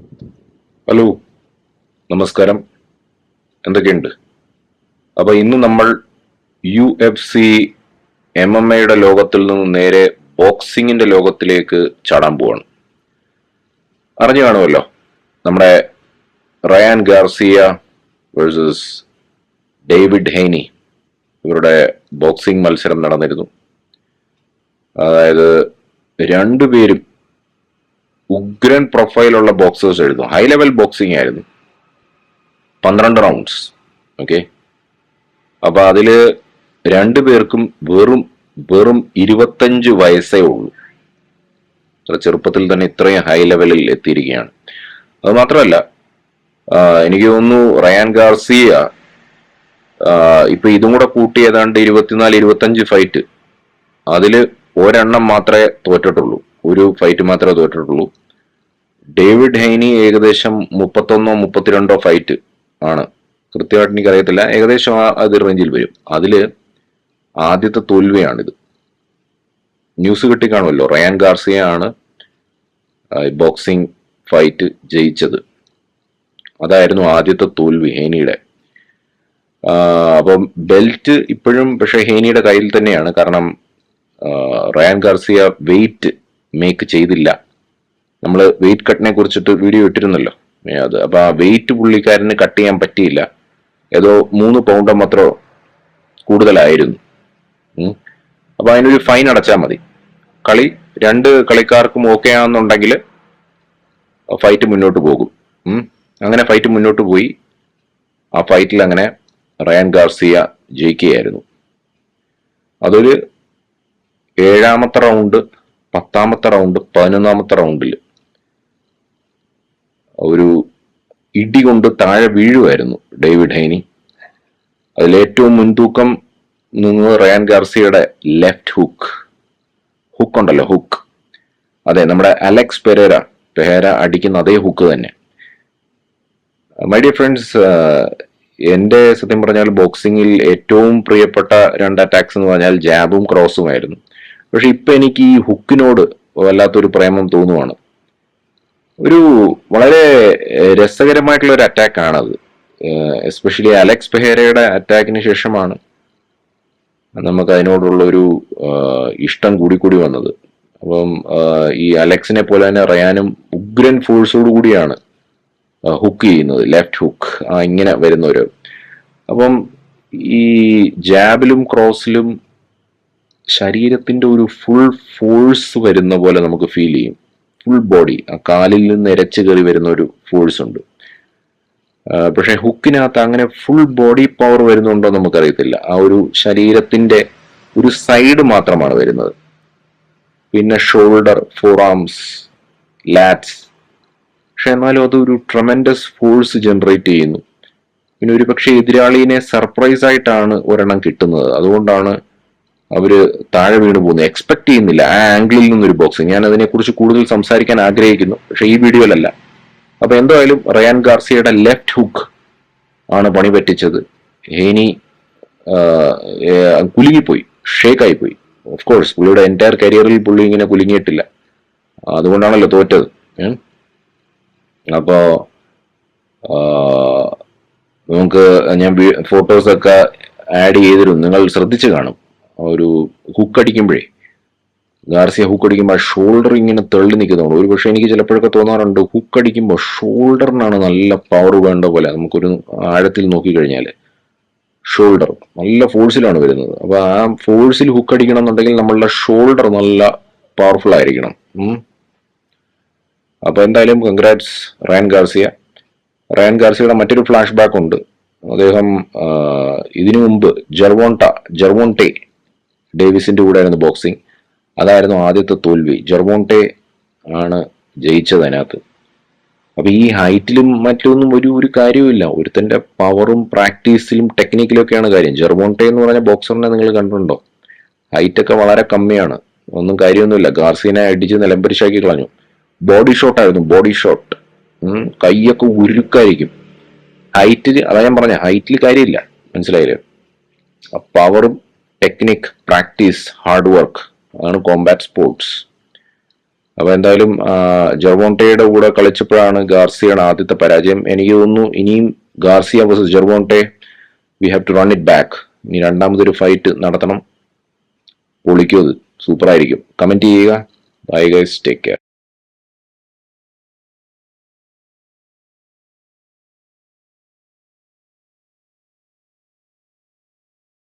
Hello, നമസ്കാരം. എന്തൊക്കെയുണ്ട്? അപ്പൊ ഇന്ന് നമ്മൾ UFC MMA ലോകത്തിൽ നിന്ന് നേരെ ബോക്സിങ്ങിന്റെ ലോകത്തിലേക്ക് ചാടാൻ പോവാണ്. അറിഞ്ഞു കാണുമല്ലോ, നമ്മുടെ റയാൻ ഗാർസിയ വേഴ്സസ് ഡേവിഡ് ഹെയ്നി, ഇവരുടെ ബോക്സിംഗ് മത്സരം നടന്നിരുന്നു. അതായത് രണ്ടുപേരും ഉഗ്രൻ പ്രൊഫൈലുള്ള ബോക്സേഴ്സ് ആയിരുന്നു. ഹൈ ലെവൽ ബോക്സിംഗ് ആയിരുന്നു. 12 റൗണ്ട്സ്. ഓക്കെ. അപ്പൊ അതില് രണ്ടുപേർക്കും വെറും വെറും 25 വയസ്സേ ഉള്ളൂ. അത്ര ചെറുപ്പത്തിൽ തന്നെ ഇത്രയും ഹൈ ലെവലിൽ എത്തിയിരിക്കുകയാണ്. അത് മാത്രമല്ല, എനിക്ക് തോന്നുന്നു റയാൻ ഗാർസിയ ഇപ്പൊ ഇതും കൂടെ കൂട്ടി ഏതാണ്ട് 24-25 ഫൈറ്റ്, അതില് ഒരെണ്ണം മാത്രമേ തോറ്റിട്ടുള്ളൂ. ഒരു ഫൈറ്റ് മാത്രമേ തോറ്റിട്ടുള്ളൂ. ഡേവിഡ് ഹെയ്നി ഏകദേശം 31-32 ഫൈറ്റ് ആണ്. കൃത്യമായിട്ട് എനിക്കറിയത്തില്ല, ഏകദേശം അത് റേഞ്ചിൽ വരും. അതില് ആദ്യത്തെ തോൽവിയാണിത്. ന്യൂസ് കിട്ടിക്കാണുമല്ലോ, റയാൻ ഗാർസിയ ആണ് ബോക്സിംഗ് ഫൈറ്റ് ജയിച്ചത്. അതായിരുന്നു ആദ്യത്തെ തോൽവി ഹെയ്നിയുടെ. അപ്പം ബെൽറ്റ് ഇപ്പോഴും പക്ഷെ ഹെയ്നിയുടെ കയ്യിൽ തന്നെയാണ്. കാരണം റയാൻ ഗാർസിയ വെയിറ്റ് മേക്ക് ചെയ്തില്ല. നമ്മൾ വെയിറ്റ് കട്ടിനെ കുറിച്ചിട്ട് വീഡിയോ ഇട്ടിരുന്നല്ലോ അത്. അപ്പൊ ആ വെയിറ്റ് പുള്ളിക്കാരന് കട്ട് ചെയ്യാൻ പറ്റിയില്ല. ഏതോ 3 പൗണ്ട് മാത്രമോ കൂടുതലായിരുന്നു. അപ്പൊ അതിനൊരു ഫൈൻ അടച്ചാൽ മതി. രണ്ട് കളിക്കാർക്കും ഓക്കെ ആണെന്നുണ്ടെങ്കിൽ ഫൈറ്റ് മുന്നോട്ട് പോകും. അങ്ങനെ ഫൈറ്റ് മുന്നോട്ട് പോയി. ആ ഫൈറ്റിൽ അങ്ങനെ റയാൻ ഗാർസിയ ജയിക്കുകയായിരുന്നു. അതൊരു 7ാമത്തെ റൗണ്ട്, 10ാമത്തെ റൗണ്ട്, 11ാമത്തെ റൗണ്ടിൽ ഒരു ഇടി കൊണ്ട് താഴെ വീഴുമായിരുന്നു ഡേവിഡ് ഹെയ്നി. അതിലേറ്റവും മുൻതൂക്കം നിന്ന് റയാൻ ഗാർസിയയുടെ ലെഫ്റ്റ് ഹുക്ക് ഉണ്ടല്ലോ, ഹുക്ക്. അതെ, നമ്മുടെ അലക്സ് പെരേര അടിക്കുന്ന അതേ ഹുക്ക് തന്നെ. മൈ ഡിയർ ഫ്രണ്ട്സ്, എന്റെ സത്യം പറഞ്ഞാൽ ബോക്സിങ്ങിൽ ഏറ്റവും പ്രിയപ്പെട്ട 2 അറ്റാക്സ് എന്ന് പറഞ്ഞാൽ ജാബും ക്രോസുമായിരുന്നു. പക്ഷെ ഇപ്പൊ എനിക്ക് ഈ ഹുക്കിനോട് വല്ലാത്തൊരു പ്രേമം തോന്നുവാണ്. ഒരു വളരെ രസകരമായിട്ടുള്ള ഒരു അറ്റാക്കാണത്. എസ്പെഷ്യലി അലക്സ് പെരേരയുടെ അറ്റാക്കിന് ശേഷമാണ് നമുക്ക് അതിനോടുള്ള ഒരു ഇഷ്ടം കൂടി വന്നത്. അപ്പം ഈ അലക്സിനെ പോലെ തന്നെ റയാനും ഉഗ്രൻ ഫോഴ്സോട് കൂടിയാണ് ഹുക്ക് ചെയ്യുന്നത്, ലെഫ്റ്റ് ഹുക്ക് ഇങ്ങനെ വരുന്നവര്. അപ്പം ഈ ജാബിലും ക്രോസിലും ശരീരത്തിന്റെ ഒരു ഫുൾ ഫോഴ്സ് വരുന്ന പോലെ നമുക്ക് ഫീൽ ചെയ്യും. ഫുൾ ബോഡി, ആ കാലിൽ നിന്ന് ഇരച്ചു കയറി വരുന്ന ഒരു ഫോഴ്സ് ഉണ്ട്. പക്ഷെ ഹുക്കിനകത്ത് അങ്ങനെ ഫുൾ ബോഡി പവർ വരുന്നുണ്ടോ നമുക്കറിയത്തില്ല. ആ ഒരു ശരീരത്തിന്റെ ഒരു സൈഡ് മാത്രമാണ് വരുന്നത്. പിന്നെ ഷോൾഡർ, ഫോർ ആംസ്, ലാറ്റ്സ്. പക്ഷെ എന്നാലും അതൊരു ട്രമെൻഡസ് ഫോഴ്സ് ജനറേറ്റ് ചെയ്യുന്നു. പിന്നെ ഒരു പക്ഷെ എതിരാളിനെ സർപ്രൈസ് ആയിട്ടാണ് ഒരെണ്ണം കിട്ടുന്നത്. അതുകൊണ്ടാണ് അവര് താഴെ വീണ് പോകുന്നത്. എക്സ്പെക്ട് ചെയ്യുന്നില്ല ആ ആംഗിളിൽ നിന്നൊരു ബോക്സിങ്. ഞാൻ അതിനെക്കുറിച്ച് കൂടുതൽ സംസാരിക്കാൻ ആഗ്രഹിക്കുന്നു, പക്ഷെ ഈ വീഡിയോയിലല്ല. അപ്പൊ എന്തായാലും റയാൻ ഗാർസിയയുടെ ലെഫ്റ്റ് ഹുക്ക് ആണ് പണി പറ്റിച്ചത്. ഹെയ്നി കുലുങ്ങിപ്പോയി, ഷേക്കായി പോയി. ഓഫ് കോഴ്സ് പുള്ളിയുടെ എൻറ്റയർ കരിയറിൽ പുള്ളി ഇങ്ങനെ കുലുങ്ങിയിട്ടില്ല. അതുകൊണ്ടാണല്ലോ തോറ്റത്. അപ്പോ നമുക്ക് ഞാൻ ഫോട്ടോസൊക്കെ ആഡ് ചെയ്തിരുന്നു, നിങ്ങൾ ശ്രദ്ധിച്ചു കാണും. ഒരു ഹുക്ക് അടിക്കുമ്പോഴേ, ഗാർസിയ ഹുക്ക് അടിക്കുമ്പോൾ ഷോൾഡർ ഇങ്ങനെ തള്ളി നിൽക്കുന്നുണ്ട്. ഒരു പക്ഷെ എനിക്ക് ചിലപ്പോഴൊക്കെ തോന്നാറുണ്ട്, ഹുക്ക് അടിക്കുമ്പോൾ ഷോൾഡറിനാണ് നല്ല പവർ വേണ്ട പോലെ. നമുക്കൊരു ആഴത്തിൽ നോക്കിക്കഴിഞ്ഞാൽ ഷോൾഡർ നല്ല ഫോഴ്സിലാണ് വരുന്നത്. അപ്പൊ ആ ഫോഴ്സിൽ ഹുക്ക് അടിക്കണം എന്നുണ്ടെങ്കിൽ നമ്മളുടെ ഷോൾഡർ നല്ല പവർഫുൾ ആയിരിക്കണം. അപ്പൊ എന്തായാലും കൺഗ്രാറ്റ്സ് റയാൻ ഗാർസിയ. റയാൻ ഗാർസിയയുടെ മറ്റൊരു ഫ്ലാഷ് ബാക്ക് ഉണ്ട്. അദ്ദേഹം ഇതിനു മുമ്പ് ജെർവോണ്ടെ ഡേവിസിന്റെ കൂടെ ആയിരുന്നു ബോക്സിങ്. അതായിരുന്നു ആദ്യത്തെ തോൽവി. ജെർവോണ്ടെ ആണ് ജയിച്ചത് അതിനകത്ത്. അപ്പൊ ഈ ഹൈറ്റിലും മറ്റൊന്നും ഒരു കാര്യവുമില്ല. ഒരുത്തന്റെ പവറും പ്രാക്ടീസിലും ടെക്നിക്കിലും ഒക്കെയാണ് കാര്യം. ജെർവോണ്ടെ എന്ന് പറഞ്ഞ ബോക്സറിനെ നിങ്ങൾ കണ്ടിട്ടുണ്ടോ? ഹൈറ്റൊക്കെ വളരെ കമ്മിയാണ്, ഒന്നും കാര്യമൊന്നുമില്ല. ഗാർസിയനെ അടിച്ച് നിലംപരിശാക്കി കളഞ്ഞു. ബോഡി ഷോട്ട് ആയിരുന്നു, ബോഡി ഷോട്ട്. കൈയൊക്കെ ഉരുക്കായിരിക്കും. ഹൈറ്റിൽ, അതാ ഞാൻ പറഞ്ഞ, ഹൈറ്റിൽ കാര്യമില്ല, മനസ്സിലായില്ലേ? പവറും ടെക്നിക്, പ്രാക്ടീസ്, ഹാർഡ് വർക്ക്, അതാണ് കോമ്പാറ്റ് സ്പോർട്സ്. അപ്പൊ എന്തായാലും ജെർവോണ്ടയുടെ കൂടെ കളിച്ചപ്പോഴാണ് ഗാർസിയുടെ ആദ്യത്തെ പരാജയം. എനിക്ക് തോന്നുന്നു ഇനിയും Garcia versus Gervonta we have to run it back. ഇനി രണ്ടാമതൊരു ഫൈറ്റ് നടത്തണം. പൊളിക്കും, അത് സൂപ്പർ ആയിരിക്കും. കമന്റ് ചെയ്യുക. Bye guys, take care.